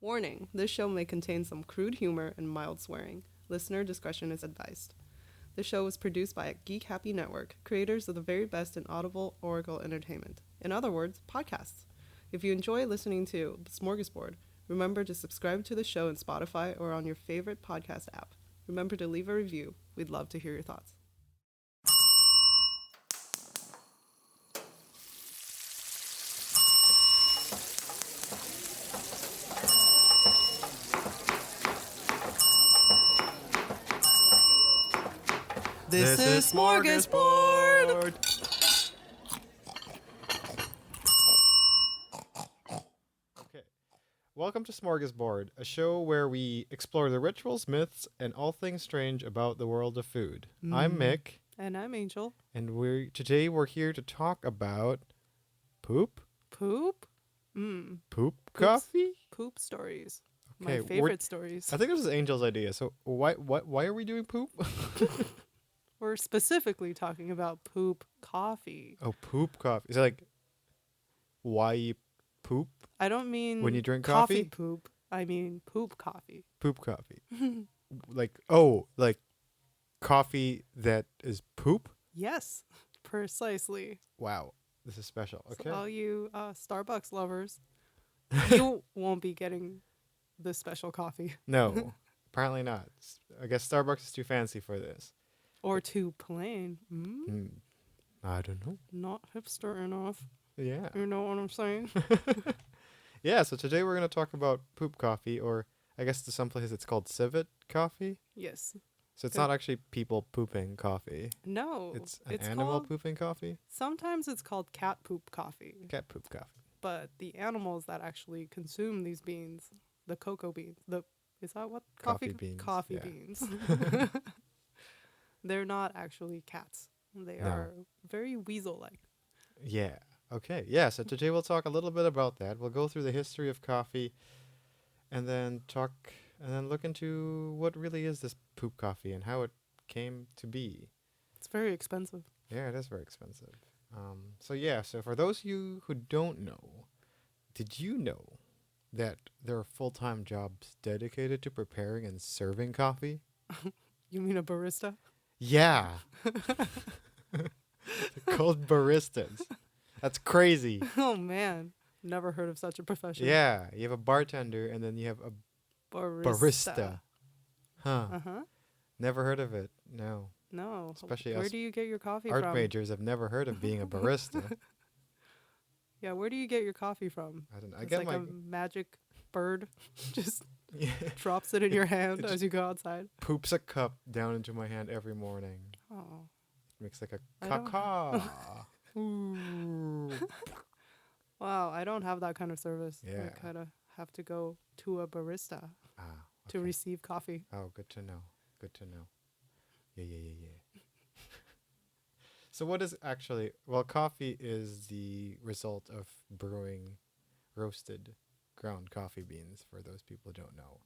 Warning, this show may contain some crude humor and mild swearing. Listener discretion is advised. The show was produced by Geek Happy Network, creators of the very best in audible oracle entertainment. In other words, podcasts. If you enjoy listening to Smörgåsbord, remember to subscribe to the show in Spotify or on your favorite podcast app. Remember to leave a review. We'd love to hear your thoughts. This is Smörgåsbord! Okay. Welcome to Smörgåsbord, a show where we explore the rituals, myths, and all things strange about the world of food. I'm Mick. And I'm Angel. And today we're here to talk about poop? Poop? Poop coffee? Poop stories. Okay, My favorite stories. I think this is Angel's idea. So why are we doing poop? We're specifically talking about poop coffee. Oh, poop coffee. Is it like why you poop? I don't mean when you drink coffee? poop. I mean poop coffee. Poop coffee. like coffee that is poop? Yes, precisely. Wow. This is special. Okay. So all you Starbucks lovers, you won't be getting this special coffee. No, apparently not. I guess Starbucks is too fancy for this. Or too plain. I don't know. Not hipster enough. Yeah. You know what I'm saying? Yeah, so today we're going to talk about poop coffee, or I guess to some places it's called Civet coffee. Yes. So it's not actually people pooping coffee. No. It's an animal pooping coffee? Sometimes it's called cat poop coffee. Cat poop coffee. But the animals that actually consume these beans, the cocoa beans, is that what? Coffee beans. Coffee yeah. beans. They're not actually cats. They are very weasel-like. Yeah. Okay. Yeah, so today we'll talk a little bit about that. We'll go through the history of coffee and then look into what really is this poop coffee and how it came to be. It's very expensive. Yeah, it is very expensive. So for those of you who don't know, did you know that there are full-time jobs dedicated to preparing and serving coffee? You mean a barista? Yeah. They're called baristas. That's crazy. Oh, man. Never heard of such a profession. Yeah, you have a bartender and then you have a barista. Huh. Uh-huh. Never heard of it. No. No. Especially where us do you get your coffee art from? majors have never heard of being a barista. Yeah, where do you get your coffee from? I don't know. It's like a magic bird just drops it in your hand as you go outside. Poops a cup down into my hand every morning. Oh. Makes like a caca. Ooh. Wow, I don't have that kind of service. Yeah. I kind of have to go to a barista to receive coffee. Oh, good to know. Good to know. Yeah. So what is actually... Well, coffee is the result of brewing roasted ground coffee beans, for those people who don't know.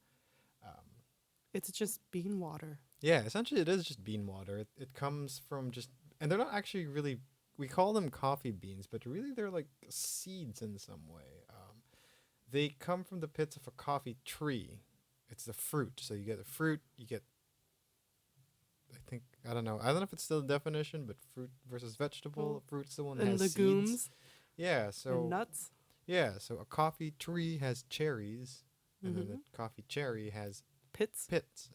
It's just bean water. Yeah, essentially it is just bean water. It comes from just... And they're not actually really... We call them coffee beans, but really they're like seeds in some way. They come from the pits of a coffee tree. It's the fruit. So you get the fruit, you get... I don't know if it's still a definition, but fruit versus vegetable. Well, Fruit's the one that and has legumes. seeds. Yeah, so... And nuts. Yeah, so a coffee tree has cherries, and then the coffee cherry has Pits.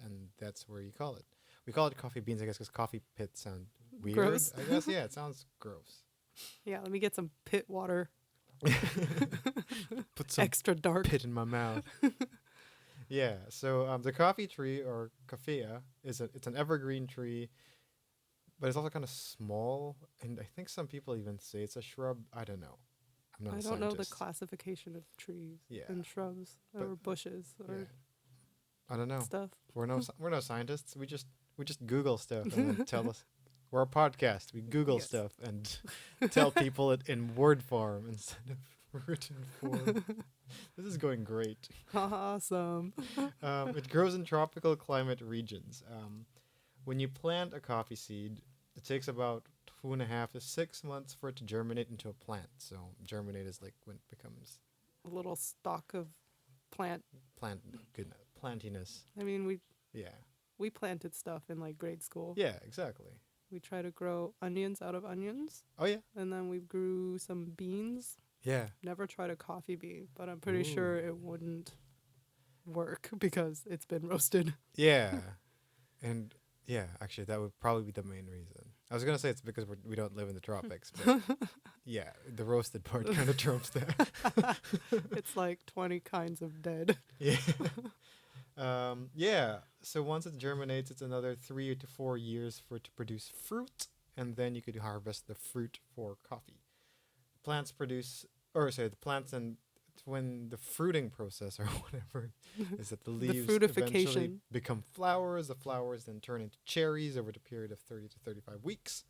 and that's where you call it. We call it coffee beans, I guess, because coffee pits sound weird. Gross. I guess, yeah, it sounds gross. Yeah, let me get some pit water. Put some extra dark pit in my mouth. Yeah, so the coffee tree, or coffea, it's an evergreen tree, but it's also kind of small, and I think some people even say it's a shrub. I don't know. I'm not a I don't know the scientist. classification of trees and shrubs or bushes or I don't know. stuff. We're no scientists. We just Google stuff and then tell us. We're a podcast. We Google stuff and tell people it in word form instead of written form. This is going great. Awesome. It grows in tropical climate regions. When you plant a coffee seed, it takes about 2.5 to 6 months for it to germinate into a plant. So germinate is like when it becomes A little stalk of plant. Good plantiness. I mean, Yeah. we planted stuff in like grade school. Yeah, exactly. We try to grow onions out of onions, Oh yeah. and then we grew some beans. Yeah. Never tried a coffee bean, but I'm pretty sure it wouldn't work because it's been roasted. Yeah. And yeah, actually, that would probably be the main reason. I was gonna say it's because we don't live in the tropics, but yeah, the roasted part kind of trumps that. It's like 20 kinds of dead. Yeah. Yeah. So once it germinates, it's another 3 to 4 years for it to produce fruit, and then you could harvest the fruit for coffee. Plants produce, or sorry, the plants and when the fruiting process or whatever is that the leaves eventually fruitification. become flowers. The flowers then turn into cherries over the period of 30 to 35 weeks.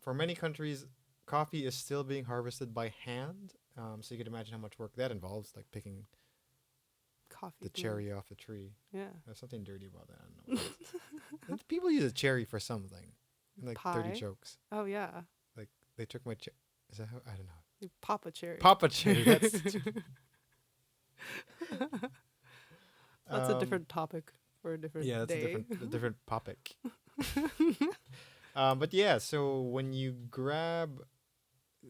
For many countries, coffee is still being harvested by hand. So you can imagine how much work that involves, like picking Coffee the bean. cherry off the tree. Yeah. There's something dirty about that. I don't know. What it is. People use a cherry for something. In like Pie? 30 jokes. Oh, yeah. Like they took my cherry. Is that how? I don't know. You pop a cherry. Papa cherry. That's That's a different topic for a different yeah, that's day. a different topic. But yeah, so when you grab,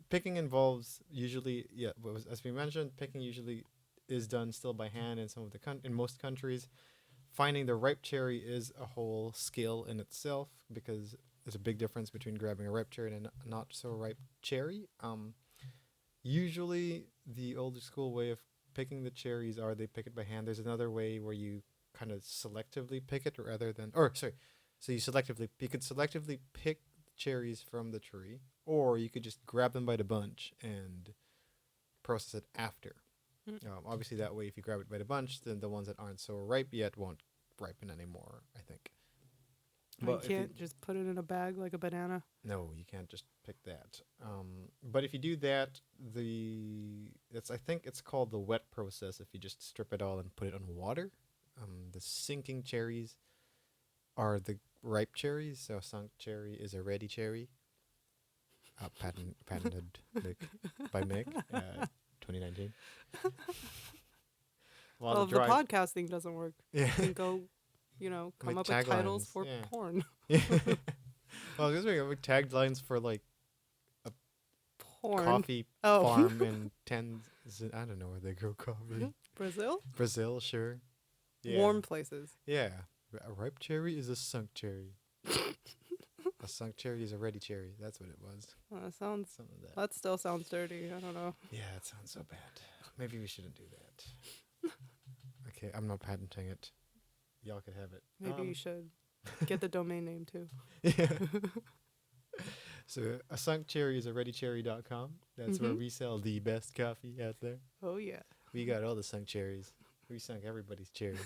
picking involves usually as we mentioned, picking usually is done still by hand in some of the in most countries. Finding the ripe cherry is a whole skill in itself because there's a big difference between grabbing a ripe cherry and a not so ripe cherry. Usually the older school way of picking the cherries are they pick it by hand. There's another way where you kind of selectively pick it rather than, so you could selectively pick cherries from the tree, or you could just grab them by the bunch and process it after. Obviously that way if you grab it by the bunch, then the ones that aren't so ripe yet won't ripen anymore, I think. You can't just put it in a bag like a banana. No, you can't just pick that. But if you do that, I think it's called the wet process. If you just strip it all and put it on water, the sinking cherries are the ripe cherries. So sunk cherry is a ready cherry. Patented by Mick, 2019. Well, if the podcast thing doesn't work, yeah, you can go, come up with titles for porn. Yeah. Well, I guess we have taglines for like Porn. coffee farm in I don't know where they grow coffee. Brazil, sure. Yeah. Warm places. Yeah. A ripe cherry is a sunk cherry. A sunk cherry is a ready cherry. That's what it was. Something like that still sounds dirty. I don't know. Yeah, it sounds so bad. Maybe we shouldn't do that. Okay, I'm not patenting it. Y'all could have it. Maybe you should get the domain name too. Yeah. So a sunk cherry is a readycherry.com. That's where we sell the best coffee out there. Oh yeah. We got all the sunk cherries. We sunk everybody's cherry.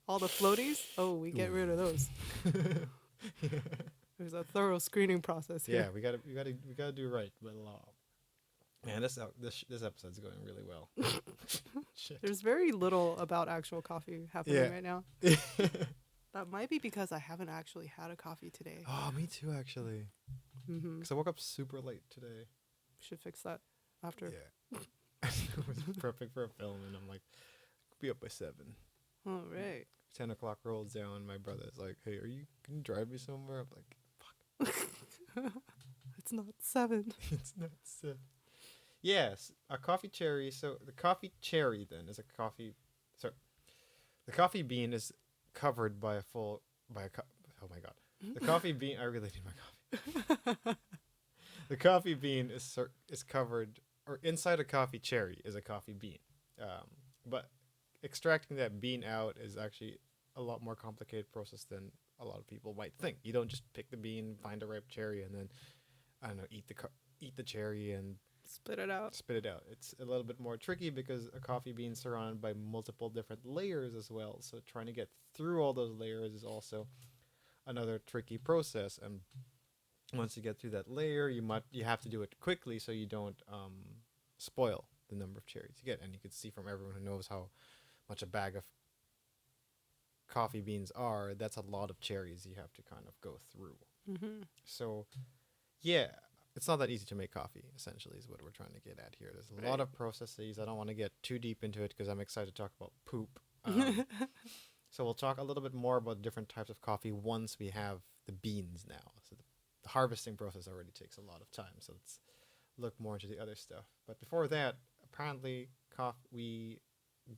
All the floaties? Oh, we get rid of those. Yeah. There's a thorough screening process here. Yeah, we gotta do right by law. Man, this episode's going really well. Shit. There's very little about actual coffee happening right now. That might be because I haven't actually had a coffee today. Oh, me too, actually. Because I woke up super late today. Should fix that after. Yeah. It was prepping for a film, and I'm like, be up by 7. All right. 10 o'clock rolls down. My brother's like, hey, can you drive me somewhere? I'm like, fuck. It's not 7. It's not 7. Yes, a coffee cherry. So the coffee cherry then is a coffee. So the coffee bean is covered by oh my god. The coffee bean. I really need my coffee. The coffee bean is covered, or inside a coffee cherry is a coffee bean. But extracting that bean out is actually a lot more complicated process than a lot of people might think. You don't just pick the bean, find a ripe cherry, and then I don't know, eat the cherry and spit it out. It's a little bit more tricky because a coffee bean is surrounded by multiple different layers as well. So trying to get through all those layers is also another tricky process. And once you get through that layer, you have to do it quickly so you don't spoil the number of cherries you get. And you can see from everyone who knows how much a bag of coffee beans are, that's a lot of cherries you have to kind of go through. So yeah, it's not that easy to make coffee, essentially, is what we're trying to get at here. There's a lot of processes. I don't want to get too deep into it because I'm excited to talk about poop. So we'll talk a little bit more about different types of coffee once we have the beans now. So the harvesting process already takes a lot of time. So let's look more into the other stuff. But before that, apparently, we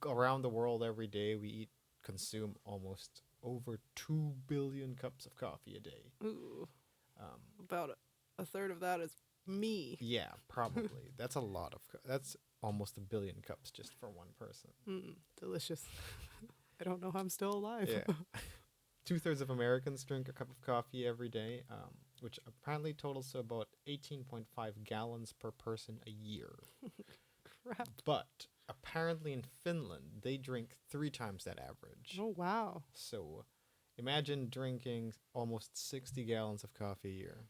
go around the world every day. We consume almost over 2 billion cups of coffee a day. Ooh. About a third of that is me. Yeah, probably. That's a lot of. That's almost 1 billion cups just for one person. Delicious. I don't know how I'm still alive. Yeah. 2/3 of Americans drink a cup of coffee every day, which apparently totals to about 18.5 gallons per person a year. Crap. But apparently in Finland, they drink 3 times that average. Oh, wow. So imagine drinking almost 60 gallons of coffee a year.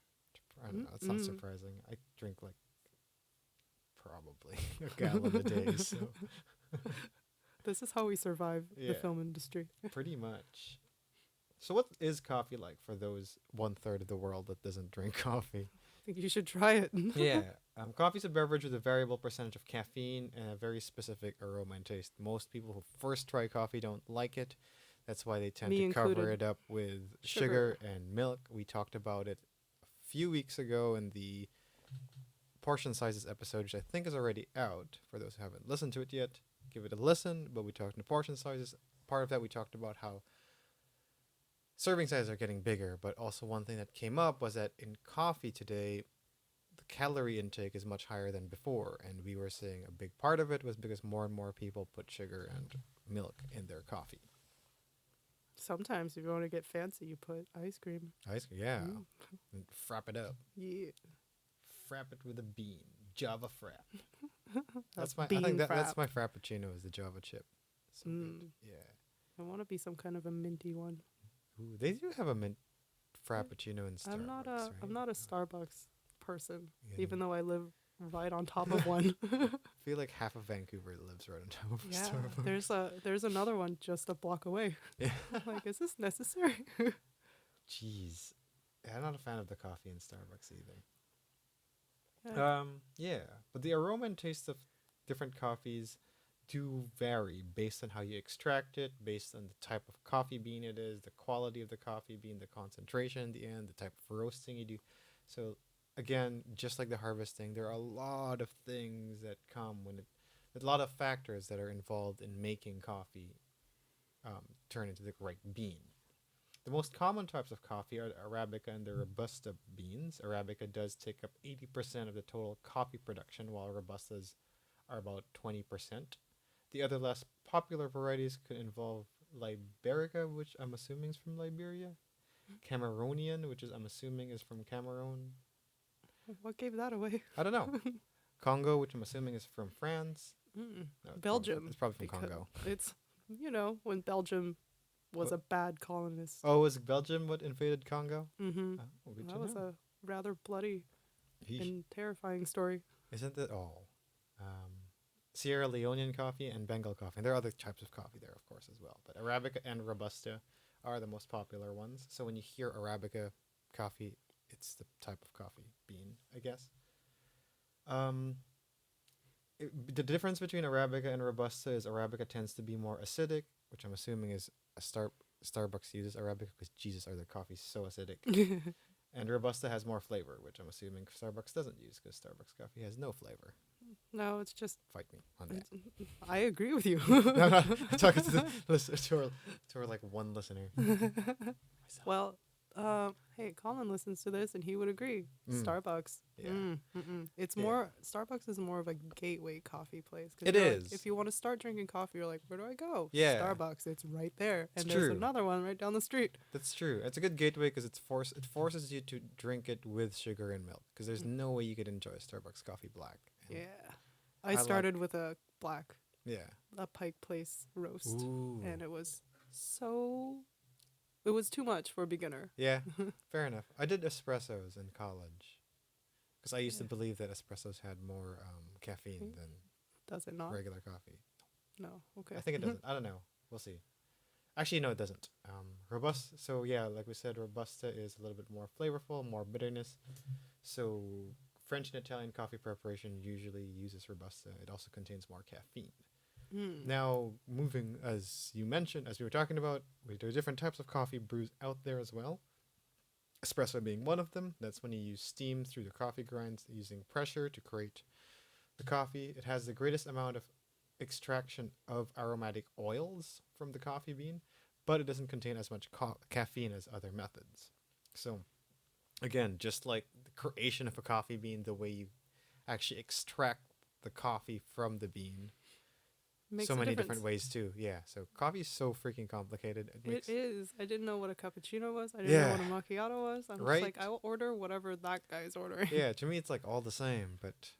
I don't know. It's not surprising. I drink like probably a gallon a day. So this is how we survive the film industry. Pretty much. So what is coffee like for those 1/3 of the world that doesn't drink coffee? I think you should try it. Coffee is a beverage with a variable percentage of caffeine and a very specific aroma and taste. Most people who first try coffee don't like it. That's why they tend to cover it up with sugar and milk. We talked about it a few weeks ago in the portion sizes episode, which I think is already out. For those who haven't listened to it yet, give it a listen. But we talked in the portion sizes. Part of that, we talked about how serving sizes are getting bigger. But also one thing that came up was that in coffee today, the calorie intake is much higher than before. And we were saying a big part of it was because more and more people put sugar and milk in their coffee. Sometimes if you want to get fancy, you put ice cream. Ice cream, yeah. And frap it up. Yeah. Frap it with a bean. Java frap. That's my frappuccino is the Java chip. So good. Yeah. I want to be some kind of a minty one. Ooh, they do have a mint frappuccino in Starbucks. I'm not a Starbucks person, even though I live right on top of one. I feel like half of Vancouver lives right on top of Starbucks. There's another one just a block away. Yeah. Like, is this necessary? Jeez. Yeah, I'm not a fan of the coffee in Starbucks either. But the aroma and taste of different coffees do vary based on how you extract it, based on the type of coffee bean it is, the quality of the coffee bean, the concentration in the end, the type of roasting you do. So again, just like the harvesting, there are a lot of things that come a lot of factors that are involved in making coffee turn into the right bean. The most common types of coffee are the Arabica and the Robusta beans. Arabica does take up 80% of the total coffee production, while Robustas are about 20%. The other less popular varieties could involve Liberica, which I'm assuming is from Liberia, Cameroonian, which I'm assuming is from Cameroon. What gave that away? I don't know. Congo, which I'm assuming is from France. No, Belgium. It's probably from Congo. It's, when Belgium was a bad colonist. Oh, was Belgium what invaded Congo? Mm-hmm. Oh, that was a rather bloody and terrifying story. Isn't it? Sierra Leonean coffee and Bengal coffee. And there are other types of coffee there, of course, as well. But Arabica and Robusta are the most popular ones. So when you hear Arabica coffee, it's the type of coffee bean, I guess. The difference between Arabica and Robusta is Arabica tends to be more acidic, which I'm assuming is Starbucks uses Arabica because Jesus, are their coffees so acidic. And Robusta has more flavor, which I'm assuming Starbucks doesn't use because Starbucks coffee has no flavor. No, it's just... Fight me on that. I agree with you. No, I'm talking to the listener, to our like one listener. Well, hey, Colin listens to this and he would agree. Starbucks. Yeah. It's more, Starbucks is more of a gateway coffee place. It is. Like, if you want to start drinking coffee, you're like, where do I go? Yeah. Starbucks, it's right there. And there's another one right down the street. That's true. It's a good gateway because it forces you to drink it with sugar and milk because there's no way you could enjoy a Starbucks coffee black. And I started with a black. Yeah. A Pike Place roast. Ooh. And it was it was too much for a beginner. Yeah, fair enough. I did espressos in college because I used to believe that espressos had more caffeine than Does it not? Regular coffee. No, okay. I think it doesn't. I don't know. We'll see. Actually, no, it doesn't. Robusta. So yeah, like we said, Robusta is a little bit more flavorful, more bitterness. So French and Italian coffee preparation usually uses Robusta. It also contains more caffeine. Now, moving, as you mentioned, as we were talking about, there are different types of coffee brews out there as well. Espresso being one of them. That's when you use steam through the coffee grinds using pressure to create the coffee. It has the greatest amount of extraction of aromatic oils from the coffee bean, but it doesn't contain as much caffeine as other methods. So, again, just like the creation of a coffee bean, the way you actually extract the coffee from the bean, Makes so a many difference. different ways too. Yeah, so coffee is so freaking complicated. It is. I didn't know what a cappuccino was. I didn't know what a macchiato was. I'm just like, I will order whatever that guy's ordering. Yeah, to me it's like all the same, but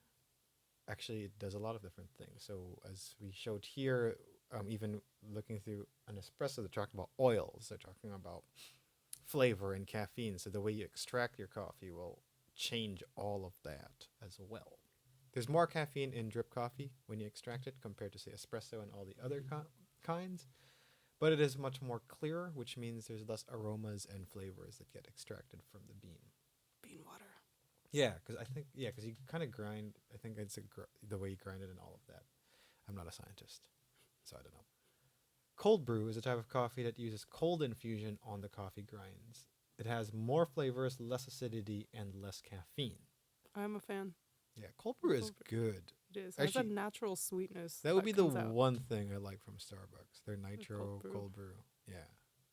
actually it does a lot of different things. So as we showed here, even looking through an espresso, they're talking about oils. They're talking about flavor and caffeine. So the way you extract your coffee will change all of that as well. There's more caffeine in drip coffee when you extract it compared to, say, espresso and all the other kinds. But it is much more clear, which means there's less aromas and flavors that get extracted from the bean. Bean water. Yeah, because you kind of grind. I think it's the way you grind it and all of that. I'm not a scientist, so I don't know. Cold brew is a type of coffee that uses cold infusion on the coffee grinds. It has more flavors, less acidity, and less caffeine. I'm a fan. Yeah, cold brew is good. It is. It has a natural sweetness. That would be the out. one thing I like from Starbucks. Their nitro cold brew. Yeah.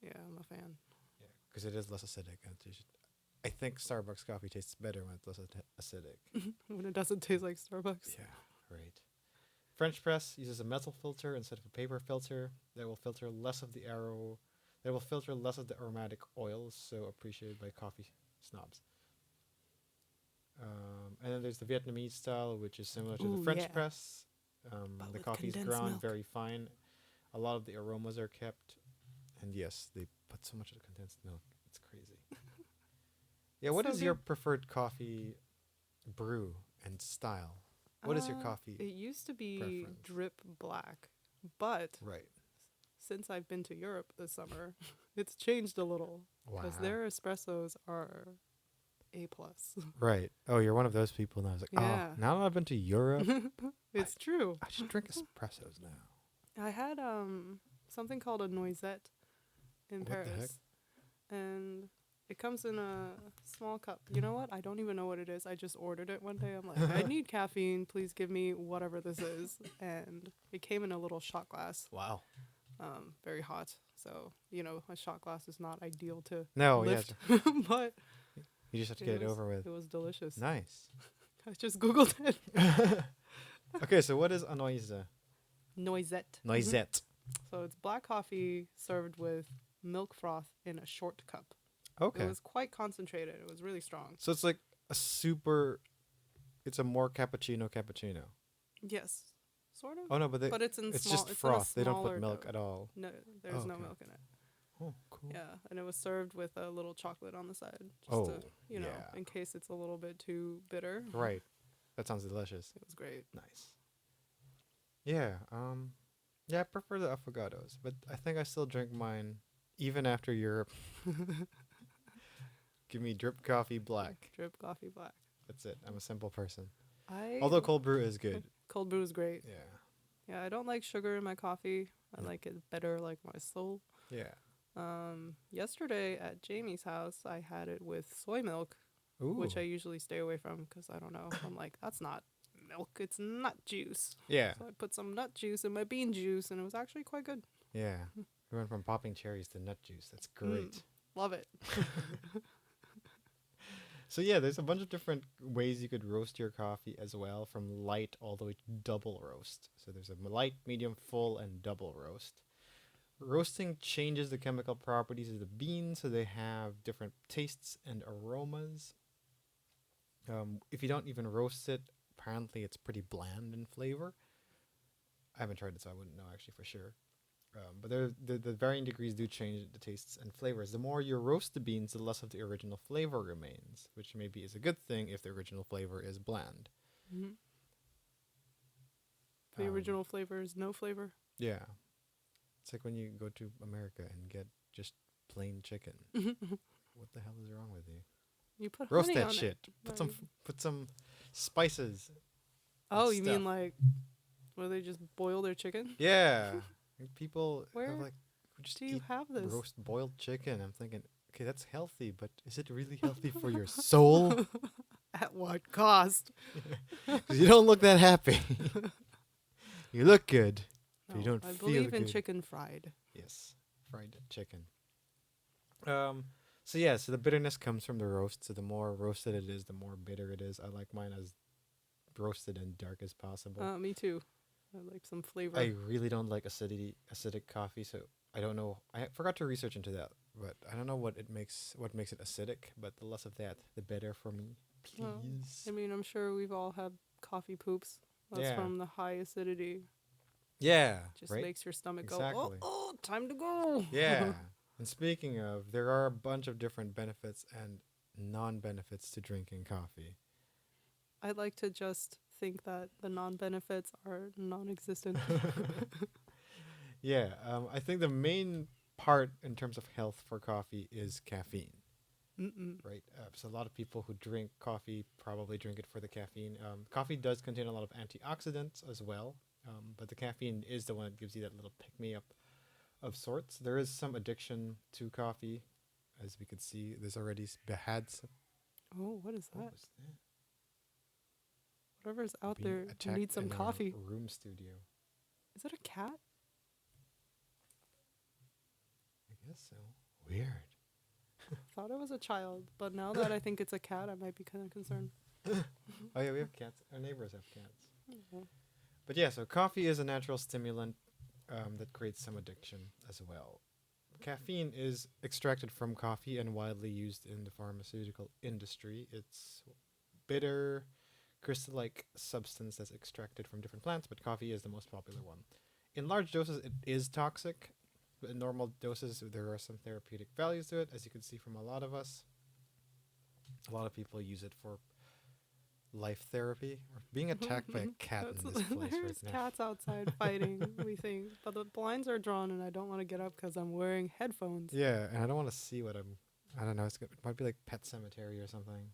Yeah, I'm a fan. Yeah, because it is less acidic. And I think Starbucks coffee tastes better when it's less acidic. When it doesn't taste like Starbucks. Yeah, right. French press uses a metal filter instead of a paper filter that will filter less of the aromatic oils, so appreciated by coffee snobs. And then there's the Vietnamese style, which is similar to the French press. The coffee is ground very fine. A lot of the aromas are kept. And yes, they put so much of the condensed milk. It's crazy. Yeah, what is your preferred coffee brew and style? What is your coffee It used to be preference? drip black, but Right. since I've been to Europe this summer, it's changed a little. Wow. Because their espressos are A+. Right. Oh, you're one of those people now. I was like, Yeah. now that I've been to Europe, It's true. I should drink espressos now. I had something called a noisette in What the heck? Paris. And it comes in a small cup. You know what? I don't even know what it is. I just ordered it one day. I'm like, I need caffeine. Please give me whatever this is. And it came in a little shot glass. Wow. Very hot. So, a shot glass is not ideal to No, lift. yes. But You just have to get it over with. it was delicious. Nice. I just Googled it. Okay, so what is a noisette? Noisette. Noisette. So it's black coffee served with milk froth in a short cup. Okay. It was quite concentrated. It was really strong. So it's like it's a more cappuccino. Yes. Sort of. Oh no, but But it's in it's small, just it's froth. In a They don't put smaller milk dough. at all. No, there's no okay. milk in it. Oh, cool. Yeah, and it was served with a little chocolate on the side, just Oh, to, yeah. in case it's a little bit too bitter. Right. That sounds delicious. It was great. Nice. Yeah. Yeah, I prefer the affogatos, but I think I still drink mine even after Europe. Give me drip coffee black. Drip coffee black. That's it. I'm a simple person. I Although cold brew is good. cold brew is great. Yeah. Yeah, I don't like sugar in my coffee. I like it better like my soul. Yeah. Yesterday at Jamie's house, I had it with soy milk, Ooh. which I usually stay away from because I don't know. I'm like, that's not milk. It's nut juice. Yeah. So I put some nut juice in my bean juice, and it was actually quite good. Yeah. We went from popping cherries to nut juice. That's great. Love it. So yeah, there's a bunch of different ways you could roast your coffee as well, from light all the way to double roast. So there's a light, medium, full, and double roast. Roasting changes the chemical properties of the beans, so they have different tastes and aromas. If you don't even roast it, apparently it's pretty bland in flavor. I haven't tried it, so I wouldn't know actually for sure. But the varying degrees do change the tastes and flavors. The more you roast the beans, the less of the original flavor remains, which maybe is a good thing if the original flavor is bland. Mm-hmm. The original flavor is no flavor. Yeah. It's like when you go to America and get just plain chicken. What the hell is wrong with you? You put Roast honey that on shit. it. Put some spices. Oh, you stuff. mean like, where they just boil their chicken? Yeah. Like, people Where have like who just Do you eat have this? roast boiled chicken. I'm thinking, okay, that's healthy, but is it really healthy for your soul? At what cost? Because you don't look that happy. You look good, but you No, don't I feel believe in good. chicken fried. Yes, fried chicken. So the bitterness comes from the roast. So the more roasted it is, the more bitter it is. I like mine as roasted and dark as possible. Me too. I like some flavor. I really don't like acidic coffee, so I don't know. I forgot to research into that, but I don't know what makes it acidic. But the less of that, the better for me. Please. Well, I mean, I'm sure we've all had coffee poops. That's Yeah. from the high acidity. Yeah. Just right. makes your stomach Exactly. go, oh, time to go. Yeah. And speaking of, there are a bunch of different benefits and non-benefits to drinking coffee. I'd like to just think that the non-benefits are non-existent. Yeah, I think the main part in terms of health for coffee is caffeine, right? So a lot of people who drink coffee probably drink it for the caffeine. Coffee does contain a lot of antioxidants as well, but the caffeine is the one that gives you that little pick-me-up of sorts. There is some addiction to coffee, as we could see. There's already had some. Oh, what is that? What was that? Whatever's out Being there attacked needs some in our coffee. room studio. Is it a cat? I guess so. Weird. Thought it was a child, but now that I think it's a cat, I might be kind of concerned. Oh yeah, we have cats. Our neighbors have cats. Mhm. But yeah, so coffee is a natural stimulant that creates some addiction as well. Caffeine is extracted from coffee and widely used in the pharmaceutical industry. It's bitter, crystal-like substance that's extracted from different plants, but coffee is the most popular one. In large doses, it is toxic. But in normal doses, there are some therapeutic values to it, as you can see from a lot of us. A lot of people use it for life therapy. We're being attacked by a cat in this place There's right now. cats outside fighting, we think. But the blinds are drawn and I don't want to get up because I'm wearing headphones. Yeah, and I don't want to see what I don't know. It might be like Pet Cemetery or something.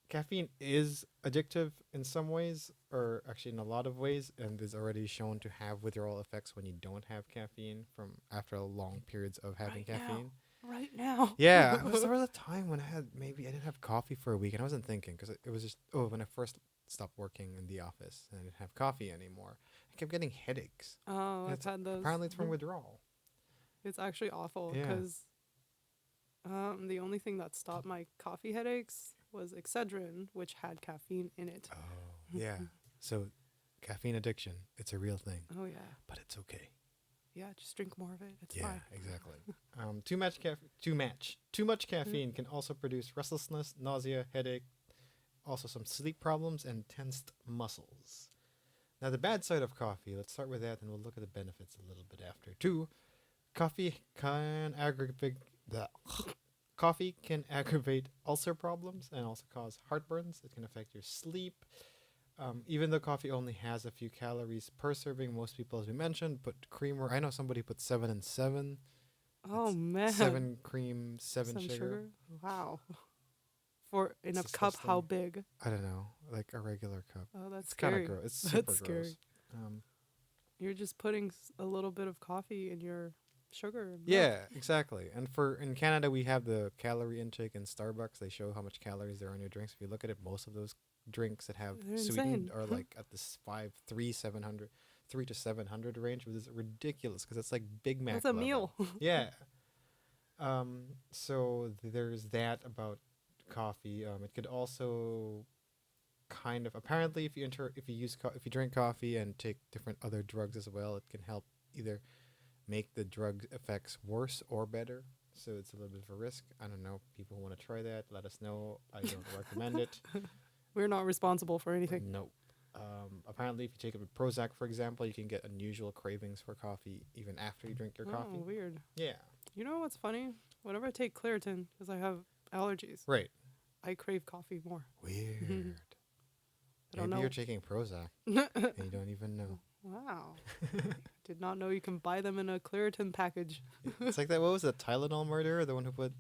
Caffeine is addictive in some ways, or actually in a lot of ways, and is already shown to have withdrawal effects when you don't have caffeine from after long periods of having caffeine. Right now. Yeah, there was a time when I didn't have coffee for a week, and I wasn't thinking because it was just when I first stopped working in the office and I didn't have coffee anymore. I kept getting headaches. Oh, I've had those. Apparently, it's from withdrawal. It's actually awful Yeah. because the only thing that stopped my coffee headaches was Excedrin, which had caffeine in it. Oh, yeah. So, caffeine addiction, it's a real thing. Oh, yeah. But it's okay. Yeah, just drink more of it. It's Yeah, fine. exactly. Too much caffeine can also produce restlessness, nausea, headache, also some sleep problems, and tensed muscles. Now, the bad side of coffee, let's start with that, and we'll look at the benefits a little bit after. Coffee can aggravate ulcer problems and also cause heartburns. It can affect your sleep. Even though coffee only has a few calories per serving, most people, as we mentioned, put creamer. I know somebody put 7 and 7. Oh, It's man. 7 cream, 7 Some sugar. Wow. For in It's a cup, how disgusting. big? I don't know, like a regular cup. Oh, that's It's kind scary. of gross. It's super That's gross. scary. You're just putting a little bit of coffee in your sugar. And milk. Yeah, exactly. And in Canada, we have the calorie intake in Starbucks. They show how much calories there are in your drinks. If you look at it, most of those drinks that have They're sweetened insane. are like at this 3 to 700 range, which is ridiculous because it's like Big Mac. That's a level. meal. Yeah. So there's that about coffee. It could also kind of apparently if you drink coffee and take different other drugs as well, it can help either make the drug effects worse or better. So it's a little bit of a risk. I don't know. People who want to try that, let us know. I don't recommend it. We're not responsible for anything. Nope. Apparently, if you take it with Prozac, for example, you can get unusual cravings for coffee even after you drink your coffee. Oh, weird. Yeah. You know what's funny? Whenever I take Claritin, because I have allergies, Right. I crave coffee more. Weird. I don't Maybe know. you're taking Prozac and you don't even know. Wow. Did not know you can buy them in a Claritin package. It's like that. What was the Tylenol murderer? The one who put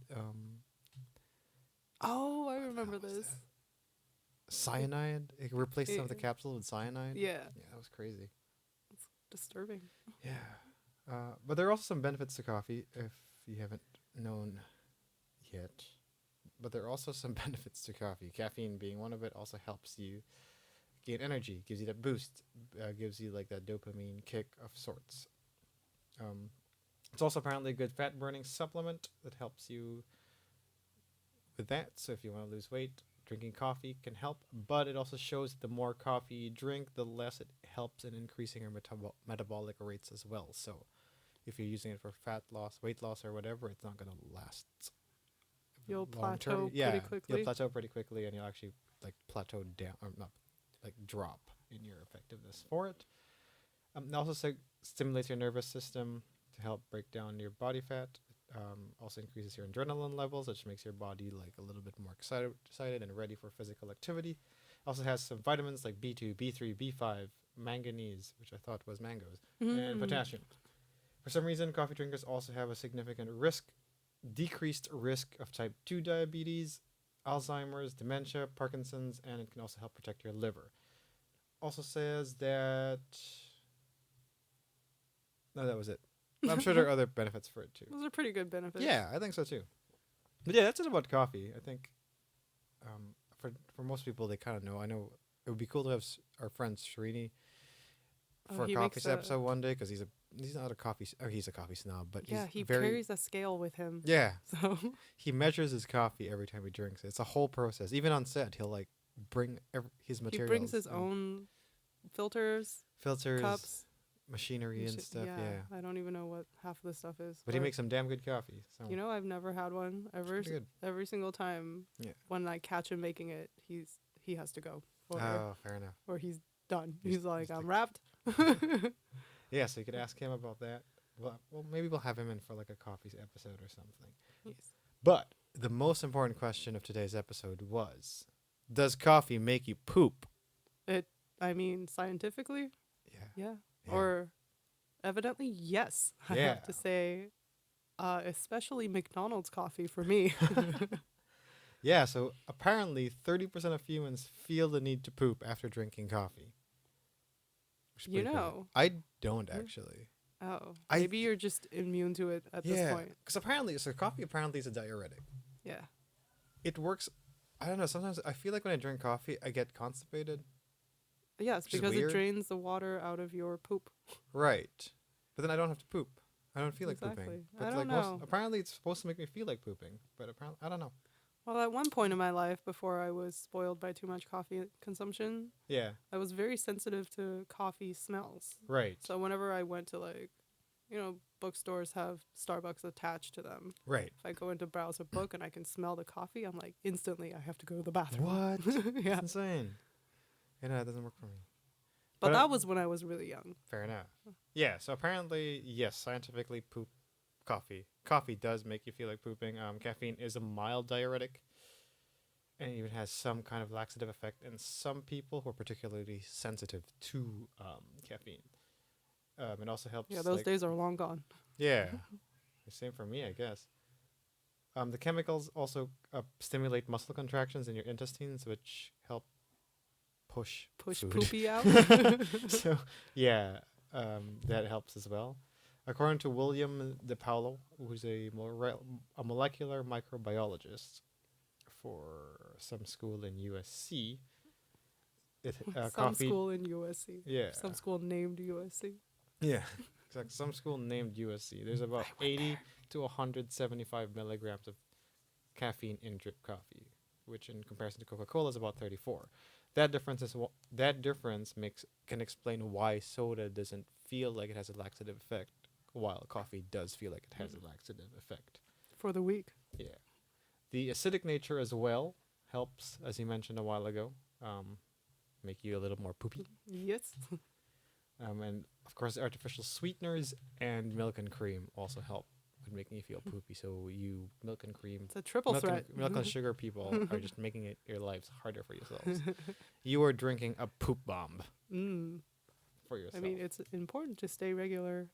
Oh, I remember this. cyanide. It replaced some of the capsule with cyanide. Yeah. Yeah, that was crazy. It's disturbing. Yeah. But there are also some benefits to coffee if you haven't known yet. But there are also some benefits to coffee. Caffeine being one of it also helps you gain energy, gives you that boost, gives you like that dopamine kick of sorts. It's also apparently a good fat burning supplement that helps you with that. So if you want to lose weight, drinking coffee can help, but it also shows that the more coffee you drink, the less it helps in increasing your metabolic rates as well. So if you're using it for fat loss, weight loss, or whatever, it's not going to last. You'll long-term. plateau pretty quickly. You'll plateau pretty quickly, and you'll actually like plateau down, or not, like drop in your effectiveness for it. It also stimulates your nervous system to help break down your body fat. Also increases your adrenaline levels, which makes your body like a little bit more excited and ready for physical activity. Also has some vitamins like B2, B3, B5, manganese, which I thought was mangoes, and potassium. For some reason, coffee drinkers also have a significant decreased risk of type 2 diabetes, Alzheimer's, dementia, Parkinson's, and it can also help protect your liver. Also says that... No, that was it. I'm sure there are other benefits for it too. Those are pretty good benefits. Yeah, I think so too. But yeah, that's it about coffee. I think for most people, they kind of know. I know it would be cool to have our friend Srini for a coffee episode one day, because he's not a coffee, or he's a coffee snob, but yeah, he very, carries a scale with him. Yeah, so he measures his coffee every time he drinks it. It's a whole process. Even on set, he'll like bring his materials. He brings his own filters, cups, machinery and stuff. Yeah, I don't even know what half of the stuff is. But he makes some damn good coffee. So you know, I've never had one ever. Every single time when I catch him making it, he has to go. Oh, fair enough. Or he's done. He's like, I'm wrapped. Yeah, so you could ask him about that. Well, maybe we'll have him in for like a coffee episode or something. Yes. But the most important question of today's episode was, does coffee make you poop? I mean, scientifically? Yeah. Or evidently, yes. I have to say, especially McDonald's coffee for me. Yeah, so apparently 30% of humans feel the need to poop after drinking coffee. You know. I don't actually. Oh. Maybe you're just immune to it at this point. Because coffee apparently is a diuretic. Yeah. It works. I don't know. Sometimes I feel like when I drink coffee, I get constipated. Yes, because it drains the water out of your poop. Right. But then I don't have to poop. I don't feel like pooping. But I don't know. Apparently it's supposed to make me feel like pooping. But apparently, I don't know. Well, at one point in my life, before I was spoiled by too much coffee consumption, I was very sensitive to coffee smells. Right. So whenever I went to bookstores have Starbucks attached to them. Right. If I go in to browse a book and I can smell the coffee, I'm like, instantly I have to go to the bathroom. What? Yeah. That's insane. No, it doesn't work for me. But that was when I was really young. Fair enough. Yeah, so apparently, yes, scientifically, coffee does make you feel like pooping. Caffeine is a mild diuretic, and it even has some kind of laxative effect in some people who are particularly sensitive to caffeine. It also helps. Yeah, those days are long gone. Yeah, same for me, I guess. The chemicals also stimulate muscle contractions in your intestines, which help push food. Poopy out. So that helps as well. According to William DePaulo, who's a molecular microbiologist for some school in USC, some school in USC. Yeah. Some school named USC. Yeah. Exactly. Some school named USC. There's about 80 to 175 milligrams of caffeine in drip coffee, which in comparison to Coca-Cola is about 34. That difference can explain why soda doesn't feel like it has a laxative effect, while coffee does feel like it has a laxative effect. For the weak. Yeah. The acidic nature as well helps, as you mentioned a while ago, make you a little more poopy. Yes. And of course, artificial sweeteners and milk and cream also help with making you feel poopy. So you milk and cream, it's a triple threat. Milk and sugar people are just making your lives harder for yourselves. You are drinking a poop bomb. for yourself. I mean, it's important to stay regular.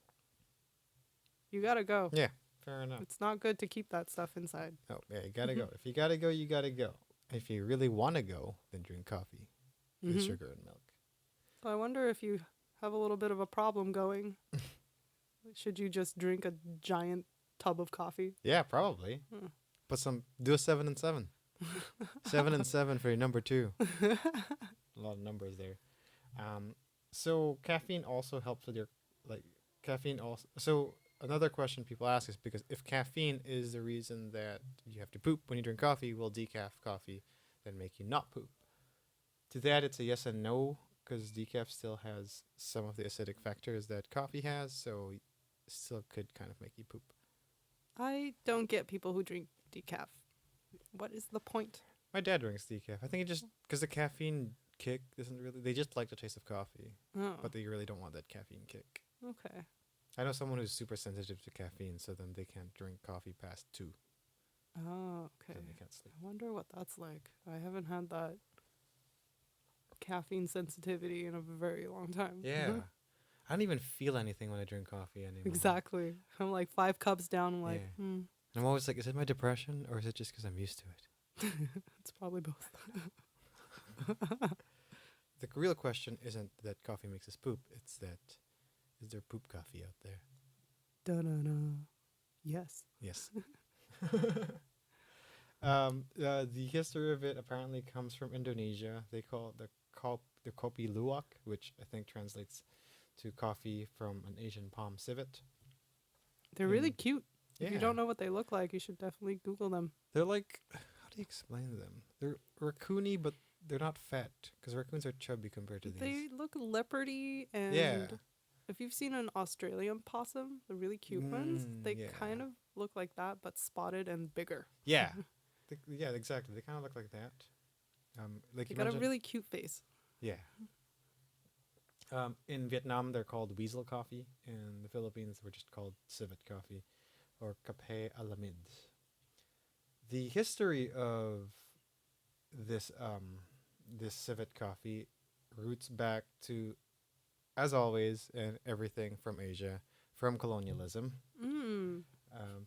You gotta go. Yeah, fair enough. It's not good to keep that stuff inside. Oh, yeah, you gotta go. If you gotta go, you gotta go. If you really want to go, then drink coffee with sugar and milk. So I wonder if you have a little bit of a problem going. Should you just drink a giant tub of coffee? Yeah, probably. Do a 7 and 7. 7 and 7 for your number 2. A lot of numbers there. So caffeine also helps with your caffeine also. So another question people ask is because if caffeine is the reason that you have to poop when you drink coffee, will decaf coffee then make you not poop? To that, it's a yes and no, because decaf still has some of the acidic factors that coffee has, so it still could kind of make you poop. I don't get people who drink decaf. What is the point? My dad drinks decaf. I think it just because the caffeine kick isn't really. They just like the taste of coffee, but they really don't want that caffeine kick. Okay. I know someone who's super sensitive to caffeine, so then they can't drink coffee past 2. Oh, okay. Then they can't sleep. I wonder what that's like. I haven't had that caffeine sensitivity in a very long time. Yeah. I don't even feel anything when I drink coffee anymore. Exactly. I'm like 5 cups down. I'm like, Yeah. And I'm always like, is it my depression or is it just because I'm used to it? It's probably both. The real question isn't that coffee makes us poop. It's that, is there poop coffee out there? Da-da-da. Yes. Yes. The history of it apparently comes from Indonesia. They call it the kopi luwak, which I think translates to coffee from an Asian palm civet. They're really cute. Yeah. If you don't know what they look like, you should definitely Google them. They're like, how do you explain them? They're raccoony, but they're not fat, because raccoons are chubby compared to these. They look leopardy, and if you've seen an Australian possum, the really cute ones, they kind of look like that, but spotted and bigger. Yeah. Yeah, exactly. They kind of look like that. Like they got a really cute face. Yeah. In Vietnam, they're called weasel coffee. In the Philippines, we're just called civet coffee, or Kape Alamid. The history of this civet coffee roots back to, as always, and everything from Asia, from colonialism.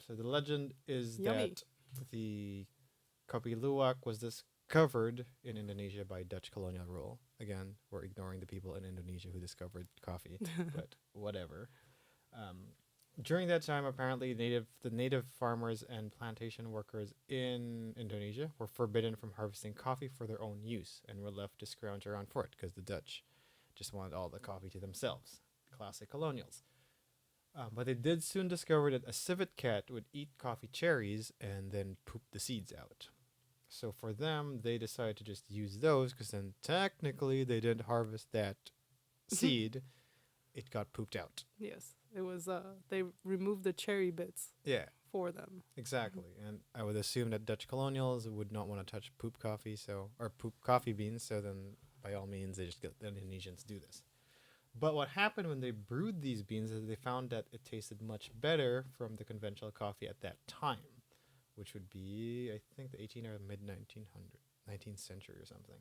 So the legend is that the Kopi Luwak was discovered in Indonesia by Dutch colonial rule. Again, we're ignoring the people in Indonesia who discovered coffee, but whatever. During that time, apparently, the native farmers and plantation workers in Indonesia were forbidden from harvesting coffee for their own use and were left to scrounge around for it because the Dutch just wanted all the coffee to themselves. Classic colonials. But they did soon discover that a civet cat would eat coffee cherries and then poop the seeds out. So for them, they decided to just use those because then technically they didn't harvest that seed. It got pooped out. Yes. It was, they removed the cherry bits for them. Exactly. And I would assume that Dutch colonials would not want to touch poop coffee, or poop coffee beans, so then by all means they just get the Indonesians to do this. But what happened when they brewed these beans is they found that it tasted much better from the conventional coffee at that time, which would be, I think, the 18th or mid-19th century or something.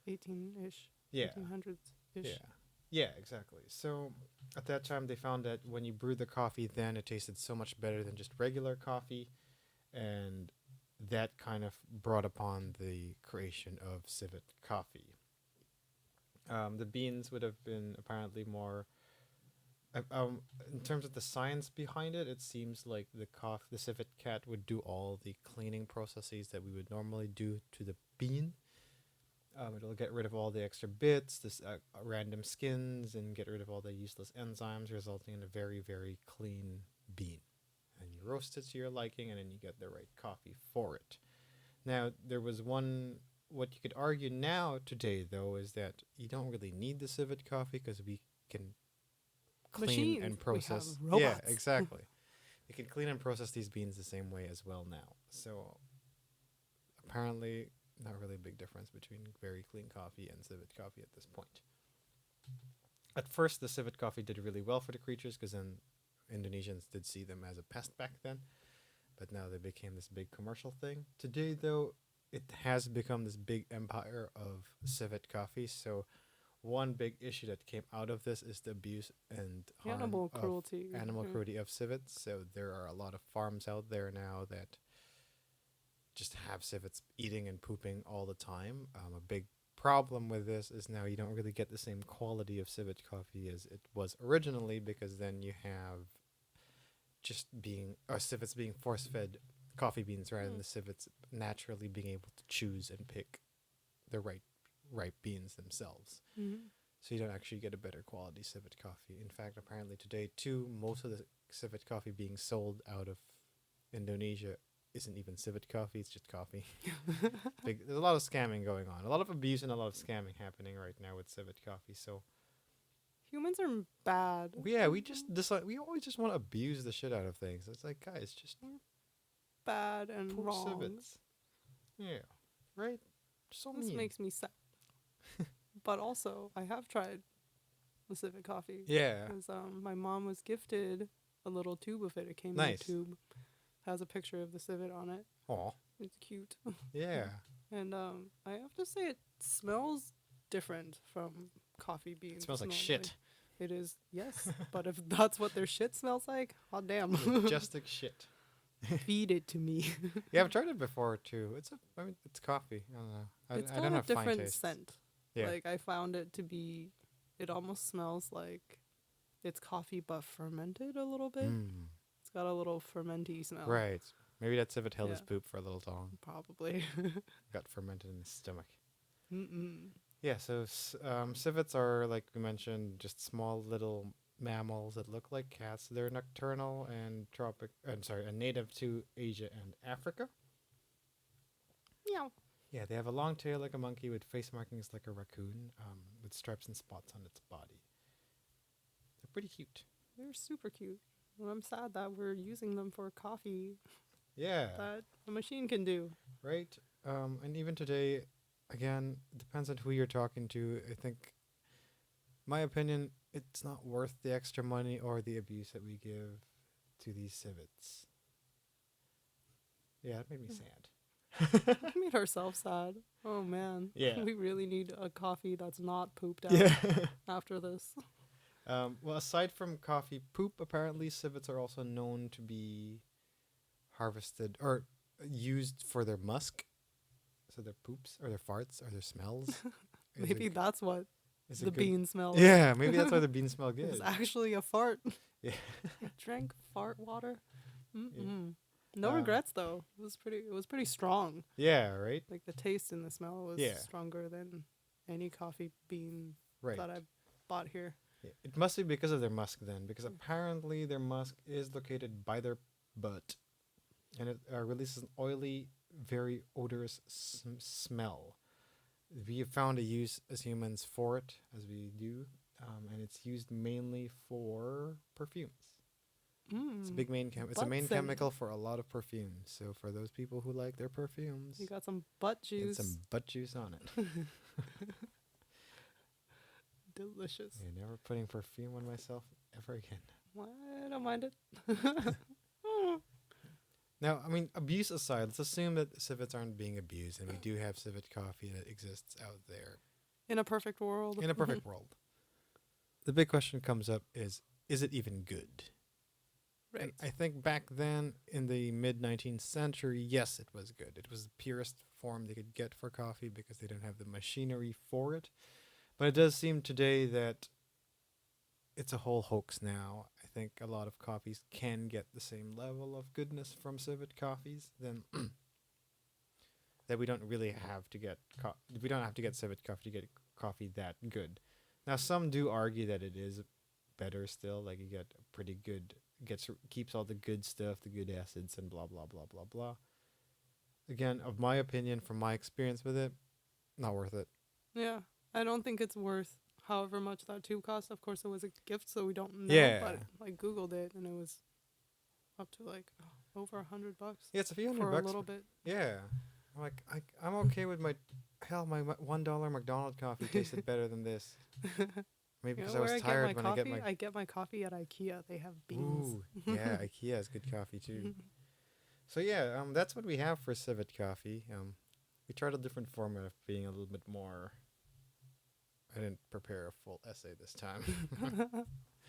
18-ish. Yeah. 1800s-ish. Yeah. Yeah, exactly. So at that time, they found that when you brewed the coffee, then it tasted so much better than just regular coffee. And that kind of brought upon the creation of civet coffee. The beans would have been apparently more... in terms of the science behind it, it seems like the civet cat would do all the cleaning processes that we would normally do to the bean. It'll get rid of all the extra bits, random skins, and get rid of all the useless enzymes, resulting in a very, very clean bean. And you roast it to your liking, and then you get the right coffee for it. Now, there was what you could argue now today, though, is that you don't really need the civet coffee because we can clean and process. We have robots. Yeah, exactly. We can clean and process these beans the same way as well now. So apparently, not really a big difference between very clean coffee and civet coffee at this point. At first, the civet coffee did really well for the creatures because then Indonesians did see them as a pest back then. But now they became this big commercial thing. Today, though, it has become this big empire of civet coffee. So one big issue that came out of this is the abuse and harm Animal of cruelty. animal yeah. cruelty of civets. So there are a lot of farms out there now that just have civets eating and pooping all the time. A big problem with this is now you don't really get the same quality of civet coffee as it was originally, because then you have just being civets being force fed coffee beans rather than the civets naturally being able to choose and pick the ripe beans themselves. Mhm. So you don't actually get a better quality civet coffee. In fact, apparently today too, most of the civet coffee being sold out of Indonesia isn't even civet coffee, it's just coffee. There's a lot of scamming going on. A lot of abuse and a lot of scamming happening right now with civet coffee. So Humans are bad. we always just want to abuse the shit out of things. It's like, guys, just Bad and poor wrong. civets. Yeah. Right? So This mean. makes me sad. But also, I have tried the civet coffee. Yeah. Because my mom was gifted a little tube of it. It came Nice. in a tube. Has a picture of the civet on it. Aw. It's cute. Yeah. And I have to say it smells different from coffee beans. It smells like normally. shit. It is, yes. But if that's what their shit smells like, hot damn. Majestic shit. Feed it to me. Yeah, I've tried it before too. It's coffee. I don't know. It's I got don't a have fine different taste. scent. Yeah. Like, I found it to be, it almost smells like it's coffee but fermented a little bit. Mm. It's got a little fermenty smell. Right. Maybe that civet held his Yeah. poop for a little too long. Probably. Got fermented in his stomach. Mm-mm. Yeah, so civets are, like we mentioned, just small little mammals that look like cats. They're nocturnal and native to Asia and Africa. Meow. Yeah, they have a long tail like a monkey with face markings like a raccoon, with stripes and spots on its body. They're pretty cute. They're super cute. And I'm sad that we're using them for coffee Yeah, that a machine can do. right? And even today, again, it depends on who you're talking to. I think, my opinion, it's not worth the extra money or the abuse that we give to these civets. Yeah, it made me sad. We made ourselves sad. Oh man. Yeah. We really need a coffee that's not pooped out Yeah. after this. Well, aside from coffee poop, apparently civets are also known to be harvested or used for their musk. So their poops or their farts or their smells. is Maybe a- that's what is a the good- bean smells. Yeah, maybe that's why the beans smell good. It's actually a fart. Yeah. I drank fart water. Mm-mm. No Um, regrets though. It was pretty strong. Yeah, right? Like the taste and the smell was Yeah. stronger than any coffee bean Right. that I bought here. Yeah. It must be because of their musk then, because apparently their musk is located by their butt, and it releases an oily, very odorous smell. We have found a use as humans for it, as we do, and it's used mainly for perfumes. It's a big it's a Butt main scent. chemical for a lot of perfumes. So for those people who like their perfumes, You got some butt get juice. some butt juice on it. Delicious. Yeah, never putting perfume on myself ever again. Well, I don't mind it. Now, I mean, abuse aside, let's assume that civets aren't being abused, and we do have civet coffee that exists out there In a perfect world. in a perfect world. The big question comes up is it even good? Right. And I think back then, in the mid-19th century, yes, it was good. It was the purest form they could get for coffee because they don't have the machinery for it. But it does seem today that it's a whole hoax now. I think a lot of coffees can get the same level of goodness from civet coffees than that we don't really have to get we don't have to get civet coffee to get coffee that good. Now some do argue that it is better still, like you get a pretty good keeps all the good stuff, the good acids and blah blah blah blah blah. Again, of my opinion from my experience with it, not worth it. Yeah. I don't think it's worth however much that tube cost. Of course, it was a gift, so we don't know. Yeah. But I Googled it, and it was up to like over $100 Yeah, it's a few for $100 a little bit. Yeah. I'm like, I'm okay with my $1 McDonald's coffee tasted better than this. Maybe because I was tired when I get my... I get my coffee at IKEA. They have beans. Ooh, yeah, IKEA has good coffee too. So yeah, that's what we have for civet coffee. We tried a different format of being a little bit more I didn't prepare a full essay this time.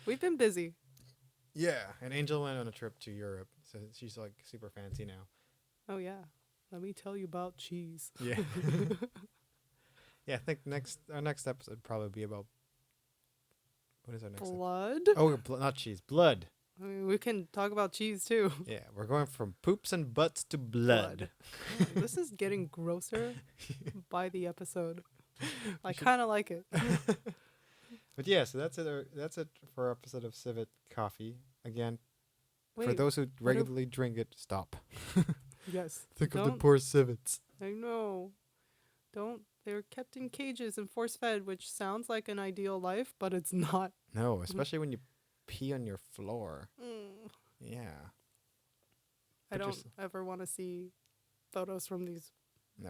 We've been busy. Yeah, and Angel went on a trip to Europe, so she's like super fancy now. Oh, yeah. Let me tell you about cheese. Yeah. Yeah, I think our next episode would probably be about... What is our next episode? Blood? Oh, not cheese. Blood. I mean, we can talk about cheese, too. Yeah, we're going from poops and butts to blood. This is getting grosser by the episode. I kind of like it. But yeah, so that's it. That's it for our episode of Civet Coffee. Again, for Wait, those who regularly drink it, stop. yes. Think of the poor civets. I know. They're kept in cages and force-fed, which sounds like an ideal life, but it's not. No, especially when you pee on your floor. Mm. Yeah. I don't ever want to see photos from these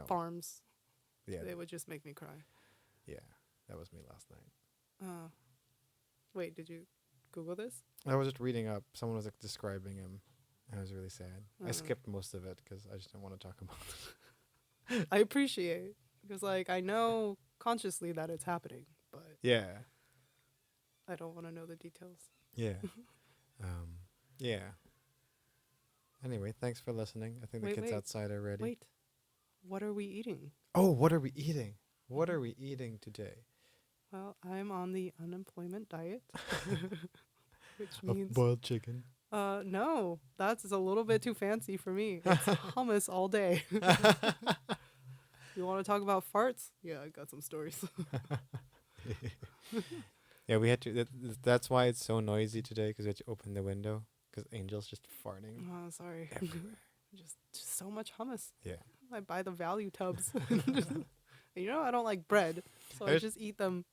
farms. Yeah. They would just make me cry. Yeah, that was me last night. Wait, did you Google this? I was just reading up. Someone was like describing him. And I was really sad. I skipped most of it because I just didn't want to talk about it. I appreciate, because like I know consciously that it's happening, but yeah, I don't want to know the details. Yeah. Yeah. Anyway, thanks for listening. I think the kids outside are ready. Wait, what are we eating? Oh, what are we eating? What are we eating today? Well, I'm on the unemployment diet, which means boiled chicken. No, that's a little bit too fancy for me. It's hummus all day. You want to talk about farts? Yeah, I got some stories. Yeah, we had to. That's why it's so noisy today, because we had to open the window because Angel's just farting. Oh, sorry. Everywhere. Just so much hummus. Yeah. I buy the value tubs. You know, I don't like bread, so I just eat them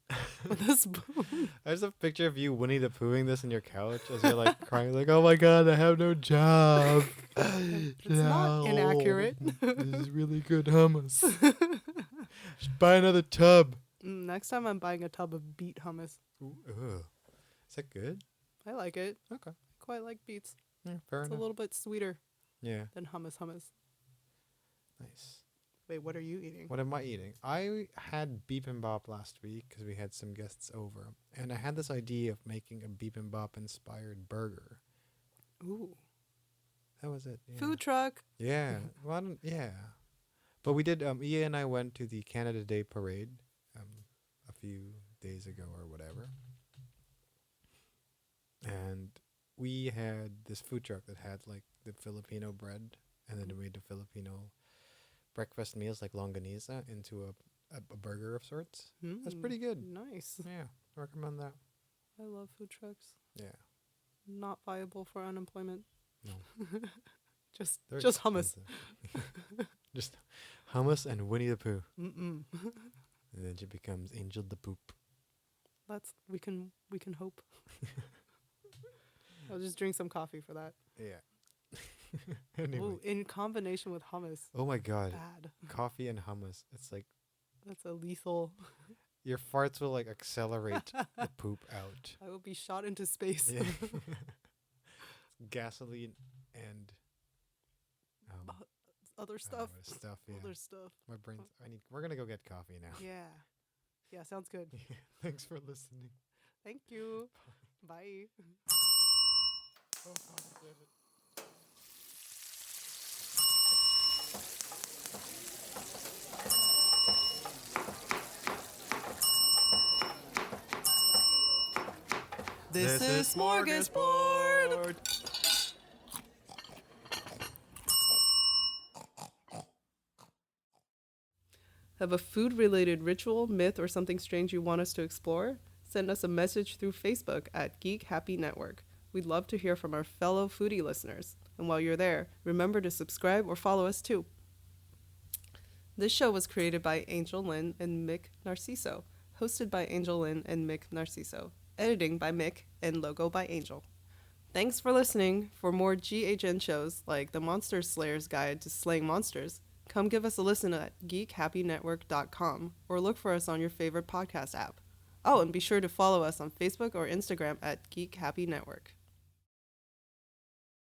with a spoon. I just have a picture of you Winnie the Poohing this on your couch as you're like crying, like, "Oh my God, I have no job." It's not inaccurate. This is really good hummus. Just buy another tub. Next time I'm buying a tub of beet hummus. Ooh, is that good? I like it. Okay. I quite like beets. Yeah, fair It's enough. a little bit sweeter Yeah. than hummus. Nice. Wait, what are you eating? What am I eating? I had bibimbap last week because we had some guests over, and I had this idea of making a bibimbap inspired burger. Ooh. That was it. Yeah. Food truck. Yeah. Well, yeah. But we did. Ia and I went to the Canada Day parade a few days ago or whatever, and we had this food truck that had like the Filipino bread, and then we made the Filipino breakfast meals like longaniza into a burger of sorts. That's pretty good. Nice. Yeah, I recommend that. I love food trucks. Yeah. Not viable for unemployment. No. Just They're hummus. Just hummus and Winnie the Pooh. Mm-mm. And then she becomes Angel the Poop. We can hope. I'll just drink some coffee for that. Yeah. Anyway. Ooh, in combination with hummus. Oh my God. Bad. Coffee and hummus. It's like That's a lethal. your farts will like accelerate the poop out. I will be shot into space. Yeah. Gasoline and Other stuff. stuff, yeah. Other stuff. My brain's we're gonna go get coffee now. Yeah. Yeah, sounds good. Thanks for listening. Thank you. Bye. Oh, God, damn it. This is Smörgåsbord. Have a food-related ritual, myth, or something strange you want us to explore? Send us a message through Facebook at Geek Happy Network. We'd love to hear from our fellow foodie listeners. And while you're there, remember to subscribe or follow us too. This show was created by Angel Lin and Mik Narciso, hosted by Angel Lin and Mik Narciso, editing by Mik, and logo by Angel. Thanks for listening. For more GHN shows like the Monster Slayer's Guide to Slaying Monsters, come give us a listen at geekhappynetwork.com or look for us on your favorite podcast app. Oh, and be sure to follow us on Facebook or Instagram at Geek Happy Network.